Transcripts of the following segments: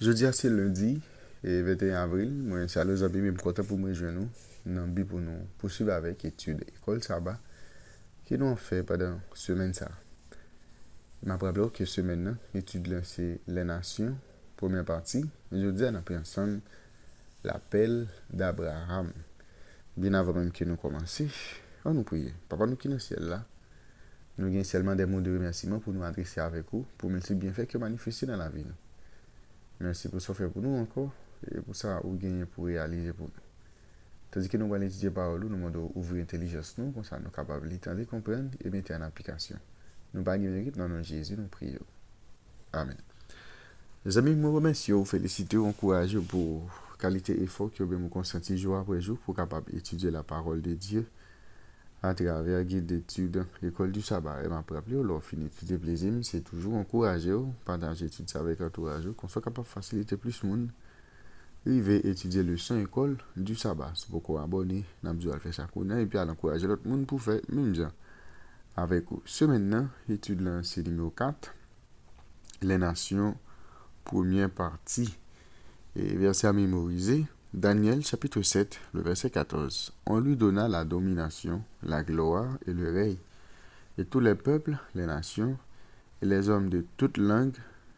Jeudi, c'est lundi, et 21 avril. Moi, c'est à les amis, même content pour me rejoindre dans le pour nous poursuivre avec études école sabbat qui nous ont fait pendant semaine ça. Je me rappelle que semaine là, étude là, c'est les nations, première partie. Jeudi, on a pris ensemble l'appel d'Abraham. Bien avant même que nous commencions, on nous prie. Papa nous qui est dans le ciel là, nous avons seulement des mots de remerciement pour nous adresser avec vous, pour merci bienfait que manifester dans la vie. Merci pour ce que fait pour nous encore et pour ça vous gagnez pour réaliser pour nous. Tandis que nous allons étudier par nous demandons ouvrir l'intelligence nous, comme ça nous sommes capables de comprendre et mettre en application. Nous ne pas gagner dans le nom de Jésus, nous prions. Amen. Les amis, je vous remercie, vous félicite, vous encourage pour la qualité et effort que vous consenti jour après jour pour capable étudier la parole de Dieu à travers le guide d'études l'école du sabbat. Et m'a rappelé, alors fini étudier plaisir, c'est toujours encourager, partager l'étude avec l'entourage, qu'on soit capable de faciliter plus le monde. Rive étudier le son école du sabbat. C'est pourquoi abonner, n'a besoin de faire chaque jour et puis à encourager l'autre monde pour faire même genre avec vous. Ce maintenant, étude là, c'est numéro 4. Les nations, première partie. Et verset à mémoriser. Daniel chapitre 7, le verset 14. On lui donna la domination, la gloire et le règne. Et tous les peuples, les nations et les hommes de toute langue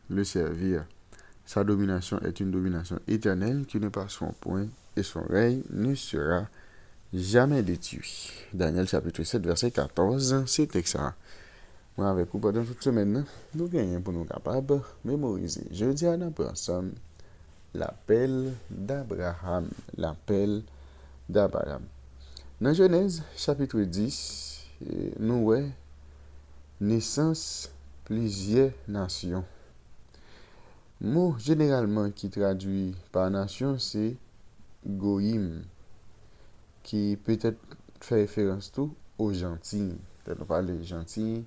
le servirent. Sa domination est une domination éternelle qui ne passera point et son règne ne sera jamais détruit. Daniel chapitre 7, verset 14, c'est ça. Moi, avec vous, pendant toute semaine, nous gagnons pour nous capables de mémoriser. Je dis à notre ensemble l'appel d'Abraham. L'appel d'Abraham. Dans Genèse chapitre 10, nous voyons naissance plusieurs nations. Mot généralement qui traduit par nation, c'est goïm, qui peut-être fait référence tout aux gentils. Peut-être on parle des gentils,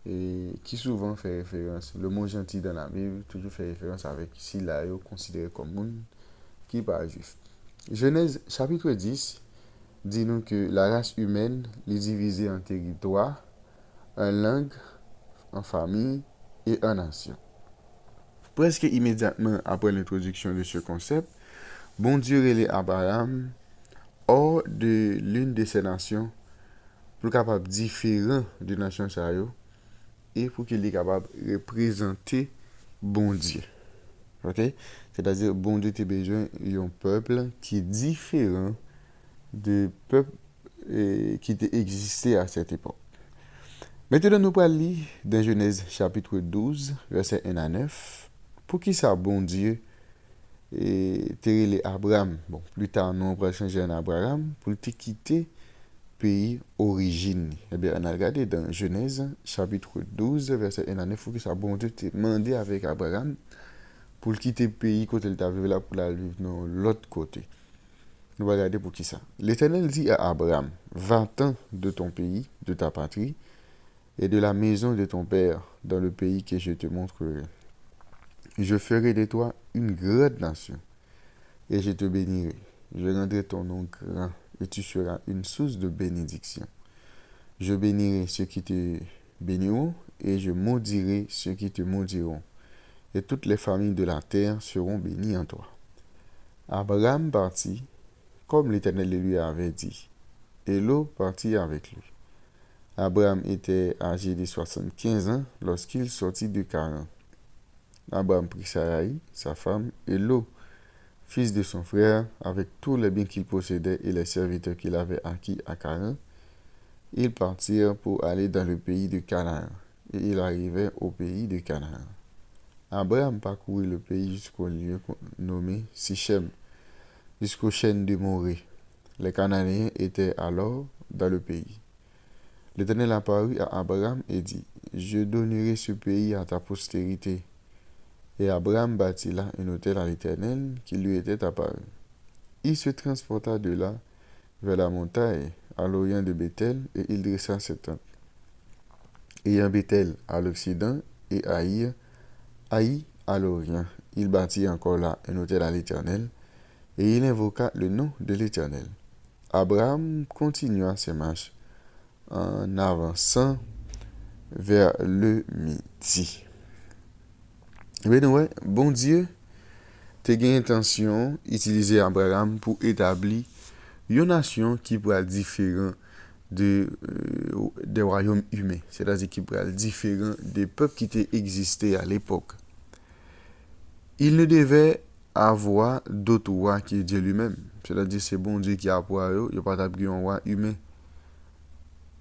et qui souvent fait référence, le mot gentil dans la Bible, toujours fait référence avec si là, considéré comme monde qui pas juif. Genèse chapitre 10 dit nous que la race humaine est divisée en territoires, en langue, en famille et en nation. Presque immédiatement après l'introduction de ce concept, bon Dieu relève Abraham hors de l'une de ces nations pour capable différent de nations sérieuses et pour qu'il est capable de représenter bon Dieu. OK? C'est-à-dire bon Dieu a besoin d'un peuple qui est différent de peuple qui existait à cette époque. Maintenant nous allons lire dans Genèse chapitre 12 verset 1 à 9. Pour qui ça bon Dieu et terrelé Abraham, bon, plus tard nous on va changer en Abraham pour le quitter pays origine. Eh bien, on a regardé dans Genèse chapitre 12 verset 1 à 9, pour que ça bon Dieu te demandé avec Abraham pour le quitter pays côté il t'avait là pour la vivre dans l'autre côté. Nous allons regarder pour qui ça. L'Éternel dit à Abraham, va-t'en de ton pays, de ta patrie et de la maison de ton père dans le pays que je te montrerai. Je ferai de toi une grande nation, et je te bénirai. Je rendrai ton nom grand, et tu seras une source de bénédiction. Je bénirai ceux qui te béniront, et je maudirai ceux qui te maudiront. Et toutes les familles de la terre seront bénies en toi. Abraham partit, comme l'Éternel lui avait dit, et Lot partit avec lui. Abraham était âgé de 75 ans lorsqu'il sortit de Charan. Abraham prit Sarai, sa femme, et Lot, fils de son frère, avec tous les biens qu'il possédait et les serviteurs qu'il avait acquis à Charan. Ils partirent pour aller dans le pays de Canaan, et ils arrivaient au pays de Canaan. Abraham parcourut le pays jusqu'au lieu nommé Sichem, jusqu'aux chaînes de Morée. Les Cananéens étaient alors dans le pays. L'Éternel apparut à Abraham et dit, « Je donnerai ce pays à ta postérité. » Et Abraham bâtit là un autel à l'Éternel qui lui était apparu. Il se transporta de là vers la montagne à l'orient de Bethel et il dressa ses tentes. Ayant Bethel à l'occident et Haï à l'orient, il bâtit encore là un autel à l'Éternel et il invoqua le nom de l'Éternel. Abraham continua ses marches en avançant vers le midi. Eh bien, ouais, bon Dieu te gen intention utiliser Abraham pour établir une nation qui pourrait être différente des royaumes humains, c'est-à-dire qui pourrait être différent des peuples qui étaient existés à l'époque. Il ne devait avoir d'autre roi que Dieu lui-même, c'est-à-dire c'est bon Dieu qui a pour eux, il n'y a pas d'abri un roi humain.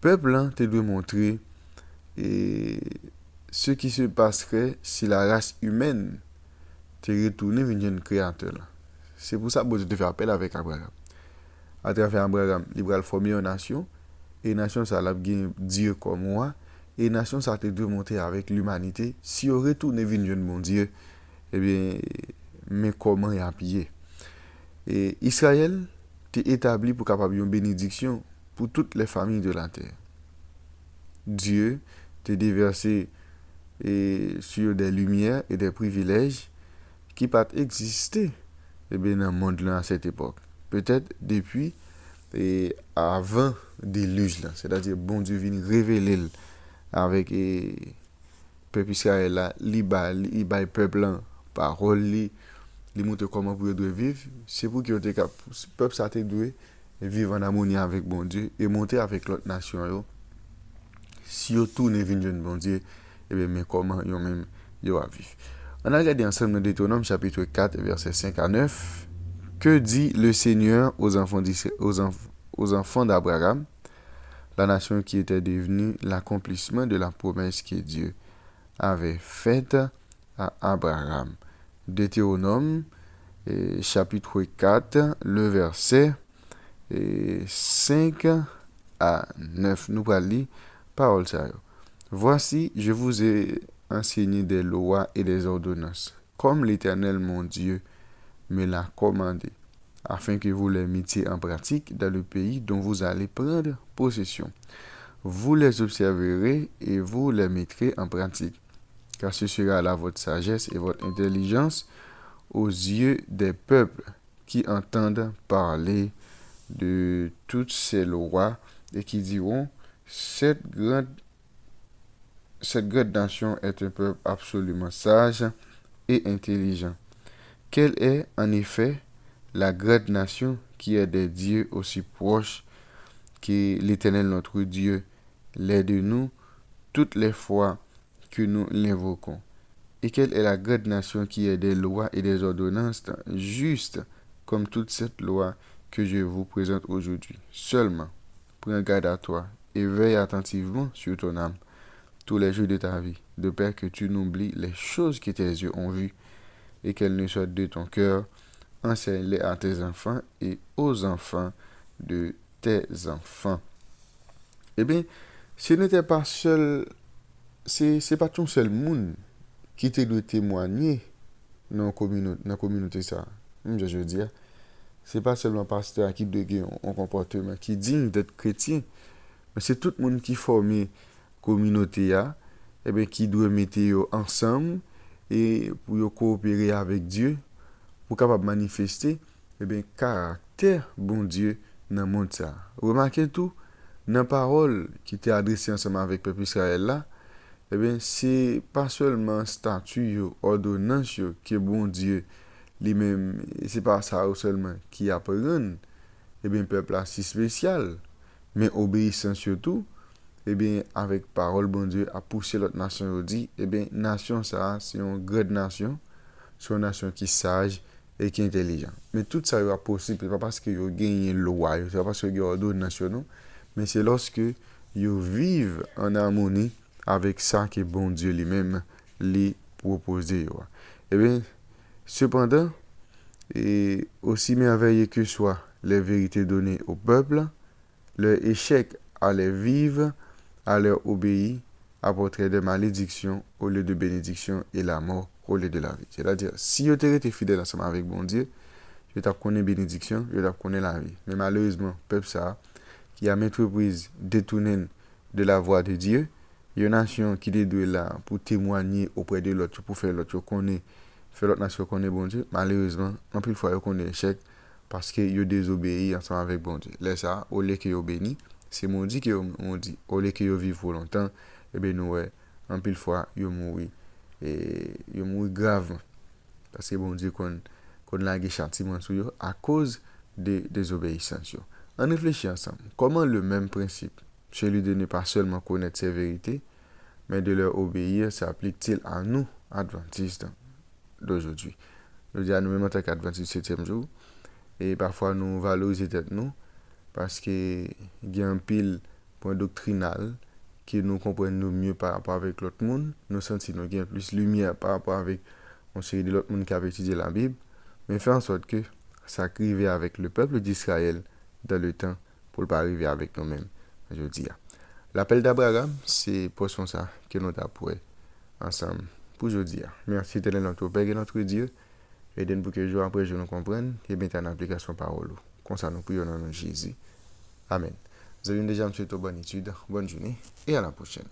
Peuple là, te doit montrer et ce qui se passerait si la race humaine te retournait vers un créateur. C'est pour ça que Dieu te fait appel avec Abraham. À travers Abraham, il va former une nation, et une nation, ça a Dieu comme moi, et une nation, ça te doit monter avec l'humanité. Si on retourne vers mon Dieu, eh bien, mais comment y appuyer? Et Israël t'est établi pour capable une bénédiction pour toutes les familles de la terre. Dieu t'a déversé sur des lumières et des privilèges qui peuvent exister dans le monde là à cette époque. Peut-être depuis et avant déluge là, c'est-à-dire bon Dieu vient révéler avec peuple Israël là, il bail peuple là parole li montre comment pour doit vivre, c'est pour que peuple ça te doit vivre en harmonie avec bon Dieu et monter avec l'autre nation yo. Si yo tourne vers bon Dieu, et bien mais comment yo même yo va vivre. On a regardé ensemble dans Deutéronome chapitre 4 verset 5 à 9. Que dit le Seigneur aux enfants d'Abraham, la nation qui était devenue l'accomplissement de la promesse que Dieu avait faite à Abraham. Deutéronome chapitre 4, le verset 5 à 9. Nous allons lire parole ça. Voici, je vous ai enseigné des lois et des ordonnances, comme l'Éternel mon Dieu me l'a commandé, afin que vous les mettiez en pratique dans le pays dont vous allez prendre possession. Vous les observerez et vous les mettrez en pratique, car ce sera là votre sagesse et votre intelligence aux yeux des peuples qui entendent parler de toutes ces lois et qui diront, cette grande nation est un peuple absolument sage et intelligent. Quelle est en effet la grande nation qui est des dieux aussi proches que l'Éternel notre Dieu l'est de nous toutes les fois que nous l'invoquons? Et quelle est la grande nation qui est des lois et des ordonnances justes comme toute cette loi que je vous présente aujourd'hui? Seulement, prends garde à toi et veille attentivement sur ton âme tous les jours de ta vie, de peur que tu n'oublies les choses que tes yeux ont vues et qu'elles ne sortent de ton cœur. Enseigne-les à tes enfants et aux enfants de tes enfants. Eh bien, ce n'était pas seul, c'est pas ton seul monde qui te doit témoigner dans la communauté ça. Je veux dire, c'est pas seulement pasteur qui doit avoir un comportement qui digne d'être chrétien, mais c'est tout le monde qui forme communauté là, eh bien qui doit mettre ensemble et pour coopérer avec Dieu pour capable manifester eh bien caractère bon Dieu dans le monde ça. Remarquez tout dans la parole qui était adressée ensemble avec le peuple Israël là, eh bien c'est pas seulement statut ordonnance que bon Dieu lui-même, c'est pas ça seulement qui apprend eh bien peuple là si spécial, mais obéissant surtout eh bien avec parole bon Dieu a poussé l'autre nation dit eh bien nation ça c'est une grande nation, c'est une nation qui sage et qui est intelligent. Mais tout ça est possible pas parce que yo gagne loi, c'est pas parce que yo ordonnance nationaux, mais c'est lorsque yo vivent en harmonie avec ça que bon Dieu lui-même lui proposé. Eh bien cependant et aussi merveilleux que soient les vérités données au peuple, leur échec à les vivre, à leur obéir, apporterait des malédictions au lieu de bénédictions et la mort au lieu de la vie. C'est-à-dire, si vous été fidèle ensemble avec bon Dieu, je t'ai connu bénédiction, je t'ai connu la vie. Mais malheureusement, peuple ça, qui a maintes reprises détourné de la voie de Dieu, il y a une nation qui est là pour témoigner auprès de l'autre, pour faire l'autre connaître, faire l'autre nation connaître bon Dieu. Malheureusement, en plus fois, il y a échec parce qu'il a désobéi ensemble avec bon Dieu. Là, ça, au lieu qu'il béni, c'est mon dit qu'on dit, au lieu qu'il vive pour longtemps, eh bien, nous, en pile fois, il mourut. Et il mourut grave. Parce que bon Dieu, qu'on qu'on a châtiment sur eux à cause des désobéissances. On réfléchit ensemble. Comment le même principe, celui de ne pas seulement connaître ces vérités, mais de leur obéir, s'applique-t-il à nous, adventistes d'aujourd'hui? Je dis à nous-mêmes en tant qu'adventistes du 7e jour, et parfois nous valorisons tête nous, parce qu'il y a un pile point doctrinal qui nous comprennent nous mieux par rapport avec l'autre monde, nous sentons nous gain plus lumière par rapport avec on série de l'autre monde qui a étudié la Bible, mais fait en sorte que ça arrive avec le peuple d'Israël dans le temps pour ne pas arriver avec nous-mêmes, je dis. L'appel d'Abraham, c'est pour ça que nous avons ensemble pour aujourd'hui. Merci de notre Père et notre Dieu, et de nous que jour après jour nous comprenne et bien en application parole. Comme ça nous prions dans Jésus. Amen. Vous avez déjà une bonne étude, bonne journée et à la prochaine.